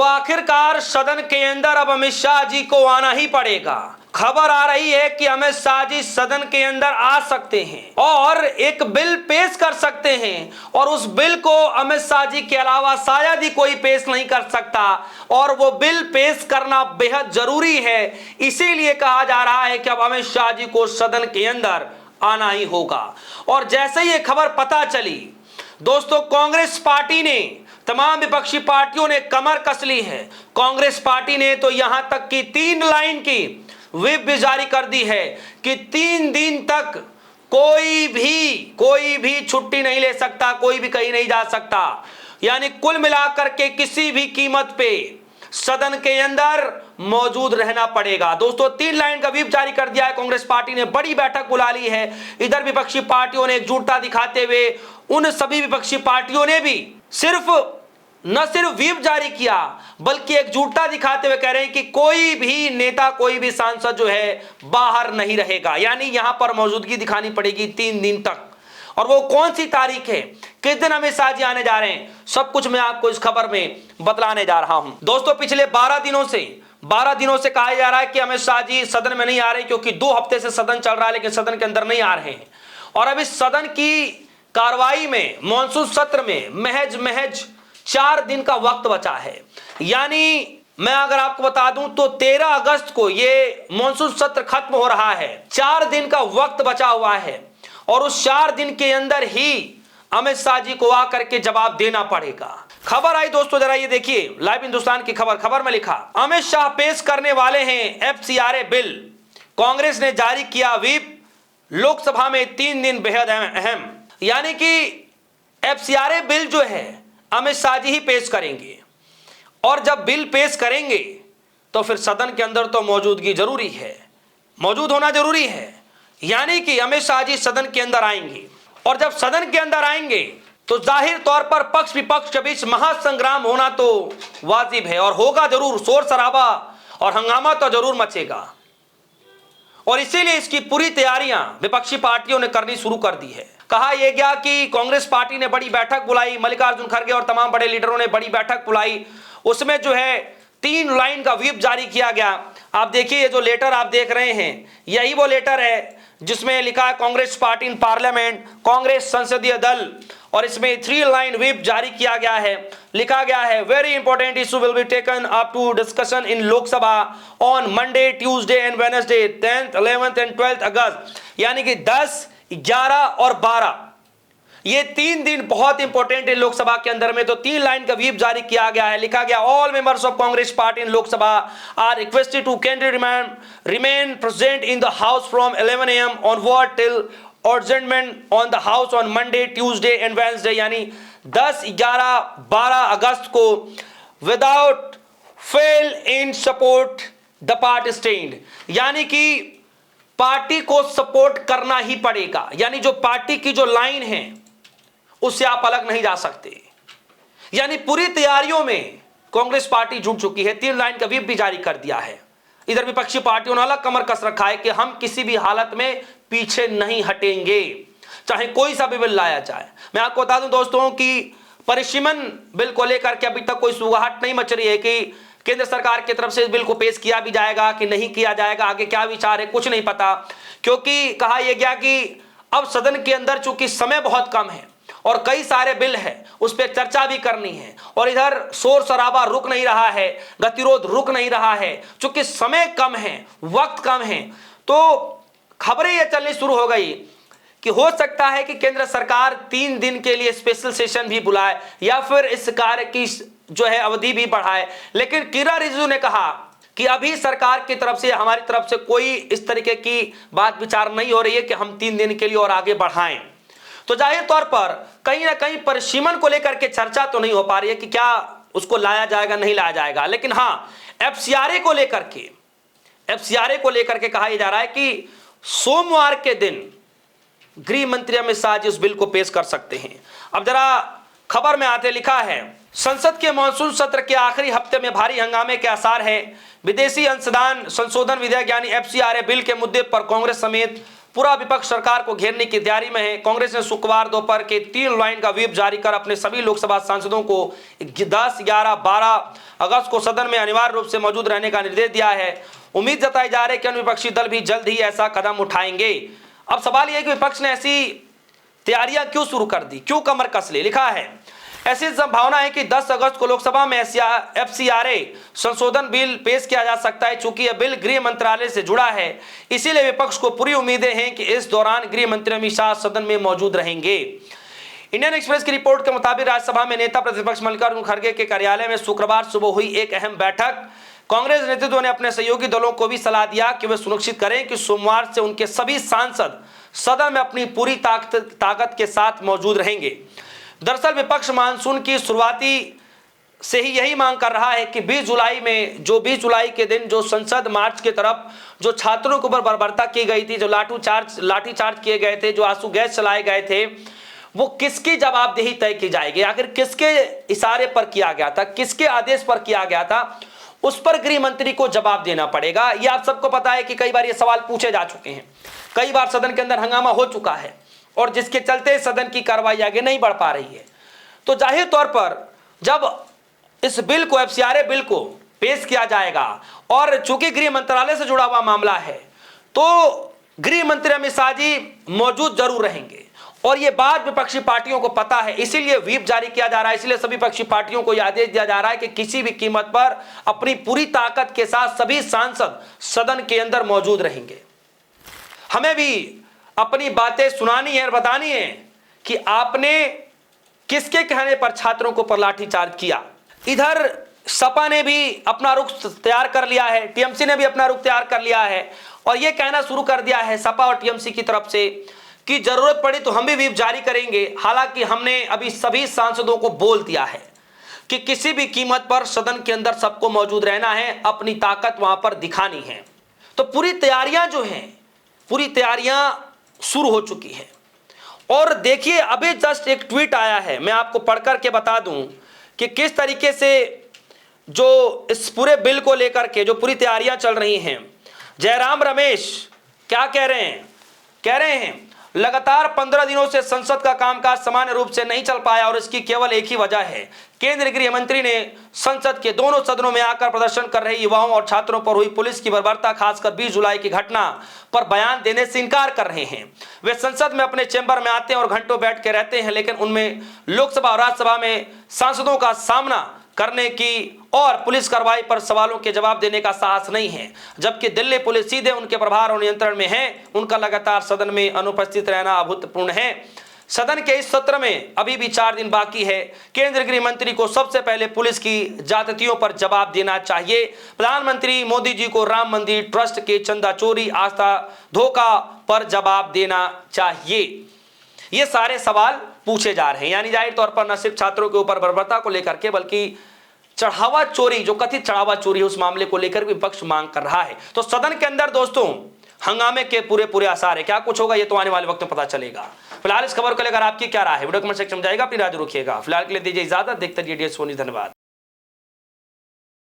आखिरकार सदन के अंदर अब अमित शाह जी को आना ही पड़ेगा। खबर आ रही है कि अमित शाह जी सदन के अंदर आ सकते हैं और एक बिल पेश कर सकते हैं, और उस बिल को अमित शाह जी के अलावा शायद ही कोई पेश नहीं कर सकता, और वो बिल पेश करना बेहद जरूरी है। इसीलिए कहा जा रहा है कि अब अमित शाह जी को सदन के अंदर आना ही होगा। और जैसे ही ये खबर पता चली दोस्तों, कांग्रेस पार्टी ने, तमाम विपक्षी पार्टियों ने कमर कस ली है। कांग्रेस पार्टी ने तो यहां तक कि 3 लाइन की व्हिप भी जारी कर दी है कि 3 दिन तक कोई भी छुट्टी नहीं ले सकता, कोई भी कहीं नहीं जा सकता। यानी कुल मिलाकर के किसी भी कीमत पे सदन के अंदर मौजूद रहना पड़ेगा। दोस्तों 3 लाइन का व्हिप जारी कर दिया है कांग्रेस पार्टी ने, बड़ी बैठक बुला ली है। इधर विपक्षी पार्टियों ने एकजुटता दिखाते हुए उन सभी विपक्षी पार्टियों ने भी न सिर्फ व्हिप जारी किया बल्कि एकजुटता दिखाते हुए कह रहे हैं कि कोई भी नेता, कोई भी सांसद जो है बाहर नहीं रहेगा। यानी यहां पर मौजूदगी दिखानी पड़ेगी 3 दिन तक। और वो कौन सी तारीख है, किस दिन अमित शाह जी आने जा रहे हैं, सब कुछ मैं आपको इस खबर में बतलाने जा रहा हूं। दोस्तों पिछले 12 दिनों से कहा जा रहा है कि अमित शाह जी सदन में नहीं आ रहे, क्योंकि 2 हफ्ते से सदन चल रहा है लेकिन सदन के अंदर नहीं आ रहे हैं। और अब इस सदन की कार्रवाई में, मॉनसून सत्र में महज 4 दिन का वक्त बचा है। यानी मैं अगर आपको बता दूं तो 13 अगस्त को ये मॉनसून सत्र खत्म हो रहा है। 4 दिन का वक्त बचा हुआ है और उस 4 दिन के अंदर ही अमित शाह जी को आकर के जवाब देना पड़ेगा। खबर आई दोस्तों, जरा ये देखिए, लाइव हिंदुस्तान की खबर में लिखा, अमित शाह पेश करने वाले हैं FCRA बिल, कांग्रेस ने जारी किया व्हिप, लोकसभा में 3 दिन बेहद अहम। यानी कि FCRA बिल जो है अमित शाह जी ही पेश करेंगे, और जब बिल पेश करेंगे तो फिर सदन के अंदर तो मौजूदगी जरूरी है, मौजूद होना जरूरी है। यानी कि अमित शाह जी सदन के अंदर आएंगे, और जब सदन के अंदर आएंगे तो जाहिर तौर पर पक्ष विपक्ष के बीच महासंग्राम होना तो वाजिब है, और होगा जरूर, शोर शराबा और हंगामा तो जरूर मचेगा। और इसीलिए इसकी पूरी तैयारियां विपक्षी पार्टियों ने करनी शुरू कर दी है। कहा यह गया कि कांग्रेस पार्टी ने बड़ी बैठक बुलाई, मल्लिकार्जुन खड़गे और तमाम बड़े लीडरों ने बड़ी बैठक बुलाई। उसमें जो है 3 लाइन का व्हिप जारी किया गया। आप देखिए, ये जो लेटर आप देख रहे हैं यही वो लेटर है जिसमें लिखा है Congress party in parliament, Congress संसदीय दल, और इसमें 3 लाइन व्हिप जारी किया गया है। लिखा गया है, very important issue will be taken up to discussion in Lok Sabha on Monday, Tuesday and Wednesday 10th, 11th and 12th August. यानी कि 10, 11 और 12 ये 3 दिन बहुत इंपॉर्टेंट है लोकसभा के अंदर में। तो 3 लाइन का व्हिप जारी किया गया है। लिखा गया, all members of Congress party in Lok Sabha are requested to remain present in the house from 11 AM onward till adjournment on the house on Monday, Tuesday and Wednesday. यानी 10, 11, 12 अगस्त को without fail in support the party stand. यानी कि party को support करना ही पड़ेगा। यानी जो पार्टी की जो लाइन है उससे आप अलग नहीं जा सकते। यानी पूरी तैयारियों में कांग्रेस पार्टी जुट चुकी है। 3 लाइन का व्हिप भी जारी कर दिया है। इधर विपक्षी पार्टियों ने अलग कमर कस रखा है कि हम किसी भी हालत में पीछे नहीं हटेंगे, चाहे कोई सा भी बिल लाया जाए। मैं आपको बता दूं दोस्तों कि परिसीमन बिल को लेकर के अभी तक कोई सुगहट नहीं मच रही है कि केंद्र सरकार की तरफ से इस बिल को पेश किया भी जाएगा कि नहीं किया जाएगा, आगे क्या विचार है कुछ नहीं पता। क्योंकि कहा यह गया कि अब सदन के अंदर चूंकि समय बहुत कम है और कई सारे बिल है, उस पर चर्चा भी करनी है, और इधर शोर शराबा रुक नहीं रहा है, गतिरोध रुक नहीं रहा है। चूंकि समय कम है, वक्त कम है, तो खबरें यह चलनी शुरू हो गई कि हो सकता है कि केंद्र सरकार 3 दिन के लिए स्पेशल सेशन भी बुलाए या फिर इस कार्य की जो है अवधि भी बढ़ाए। लेकिन किरण रिजिजू ने कहा कि अभी सरकार की तरफ से, हमारी तरफ से कोई इस तरीके की बात विचार नहीं हो रही है कि हम 3 दिन के लिए और आगे बढ़ाएं। तो जाहिर तौर पर कहीं ना कहीं परिसीमन को लेकर के चर्चा तो नहीं हो पा रही है कि क्या उसको लाया जाएगा नहीं लाया जाएगा। लेकिन हाँ, FCRA को लेकर के कहा जा रहा है कि सोमवार के दिन गृह मंत्री अमित शाह जी उस बिल को पेश कर सकते हैं। अब जरा खबर में आते लिखा है, संसद के मॉनसून सत्र के आखिरी हफ्ते में भारी हंगामे के आसार हैं। विदेशी अंशदान संशोधन विधेयक यानी FCRA बिल के मुद्दे पर कांग्रेस समेत पूरा विपक्ष सरकार को घेरने की तैयारी में है। कांग्रेस ने शुक्रवार दोपहर के 3 लाइन का व्हिप जारी कर अपने सभी लोकसभा सांसदों को 10, 11, 12 अगस्त को सदन में अनिवार्य रूप से मौजूद रहने का निर्देश दिया है। उम्मीद जताई जा रही है कि अन्य विपक्षी दल भी जल्द ही ऐसा कदम उठाएंगे। अब सवाल यह है कि विपक्ष ने ऐसी तैयारियां क्यों शुरू कर दी, क्यों कमर कस ली। लिखा है ऐसी संभावना है कि 10 अगस्त को लोकसभा में FCRA संशोधन बिल पेश किया जा सकता है। चूंकि यह बिल गृह मंत्रालय से जुड़ा है, इसीलिए विपक्ष को पूरी उम्मीदें हैं कि इस दौरान गृह मंत्री अमित शाह सदन में मौजूद रहेंगे। इंडियन एक्सप्रेस की रिपोर्ट के मुताबिक राज्यसभा में नेता प्रतिपक्ष मल्लिकार्जुन खड़गे के कार्यालय में शुक्रवार सुबह हुई एक अहम बैठक। कांग्रेस नेतृत्व ने अपने सहयोगी दलों को भी सलाह दिया कि वे सुनिश्चित करें कि सोमवार से उनके सभी सांसद सदन में अपनी पूरी ताकत के साथ मौजूद रहेंगे। दरअसल विपक्ष मानसून की शुरुआती से ही यही मांग कर रहा है कि 20 जुलाई के दिन जो संसद मार्च की तरफ जो छात्रों के ऊपर बर्बरता की गई थी, जो लाठीचार्ज किए गए थे, जो आंसू गैस चलाए गए थे, वो किसकी जवाबदेही तय की जाएगी, आखिर किसके इशारे पर किया गया था, किसके आदेश पर किया गया था, उस पर गृह मंत्री को जवाब देना पड़ेगा। ये आप सबको पता है कि कई बार ये सवाल पूछे जा चुके हैं, कई बार सदन के अंदर हंगामा हो चुका है और जिसके चलते सदन की कार्रवाई आगे नहीं बढ़ पा रही है। तो जाहिर तौर पर जब इस बिल को FCRA बिल को पेश किया जाएगा और चूंकि गृह मंत्रालय से जुड़ा हुआ मामला है, तो गृह मंत्री अमित शाह जी मौजूद जरूर रहेंगे और ये बात विपक्षी पार्टियों को पता है, इसीलिए व्हिप जारी किया जा रहा है। इसलिए सभी विपक्षी पार्टियों को यह आदेश दिया जा रहा है कि किसी भी कीमत पर अपनी पूरी ताकत के साथ सभी सांसद सदन के अंदर मौजूद रहेंगे। हमें भी अपनी बातें सुनानी है और बतानी है कि आपने किसके कहने पर छात्रों को पर लाठीचार्ज किया। इधर सपा ने भी अपना रुख तैयार कर लिया है, TMC ने भी अपना रुख तैयार कर लिया है और यह कहना शुरू कर दिया है सपा और TMC की तरफ से कि जरूरत पड़ी तो हम भी व्हिप जारी करेंगे। हालांकि हमने अभी सभी सांसदों को बोल दिया है कि किसी भी कीमत पर सदन के अंदर सबको मौजूद रहना है, अपनी ताकत वहां पर दिखानी है। तो पूरी तैयारियां जो हैं, पूरी तैयारियां शुरू हो चुकी है। और देखिए अभी जस्ट एक ट्वीट आया है, मैं आपको पढ़कर के बता दूं कि किस तरीके से जो इस पूरे बिल को लेकर के जो पूरी तैयारियां चल रही हैं। जयराम रमेश क्या कह रहे हैं लगातार 15 दिनों से संसद का कामकाज सामान्य रूप से नहीं चल पाया और इसकी केवल एक ही वजह है। केंद्रीय गृह मंत्री ने संसद के दोनों सदनों में आकर प्रदर्शन कर रहे युवाओं और छात्रों पर हुई पुलिस की बर्बरता, खासकर 20 जुलाई की घटना पर बयान देने से इनकार कर रहे हैं। वे संसद में अपने चैम्बर में आते हैं और घंटों बैठ के रहते हैं, लेकिन उनमें लोकसभा और राज्यसभा में सांसदों का सामना करने की और पुलिस कार्रवाई पर सवालों के जवाब देने का साहस नहीं है। जबकि दिल्ली पुलिस सीधे उनके प्रभार और नियंत्रण में है। उनका लगातार सदन में अनुपस्थित रहना अभूतपूर्व है। सदन के इस सत्र में अभी भी 4 दिन बाकी है। केंद्रीय गृह मंत्री को सबसे पहले पुलिस की ज्यादतियों पर जवाब देना चाहिए। प्रधानमंत्री मोदी जी को राम मंदिर ट्रस्ट के चंदा चोरी, आस्था धोखा पर जवाब देना चाहिए। ये सारे सवाल पूछे जा रहे हैं। यानी जाहिर तौर पर न सिर्फ छात्रों के ऊपर बर्बरता को लेकर के, बल्कि चढ़ावा चोरी, जो कथित चढ़ावा चोरी है, उस मामले को लेकर विपक्ष मांग कर रहा है। तो सदन के अंदर दोस्तों हंगामे के पूरे आसार है। क्या कुछ होगा ये तो आने वाले वक्त में पता चलेगा। फिलहाल इस खबर को लेकर आपकी क्या राय है, वीडियो कमेंट सेक्शन में जाएगा, अपनी राय रखिएगा। फिलहाल के लिए दीजिए इजाजत, देखते रहिए DS सोनी। धन्यवाद।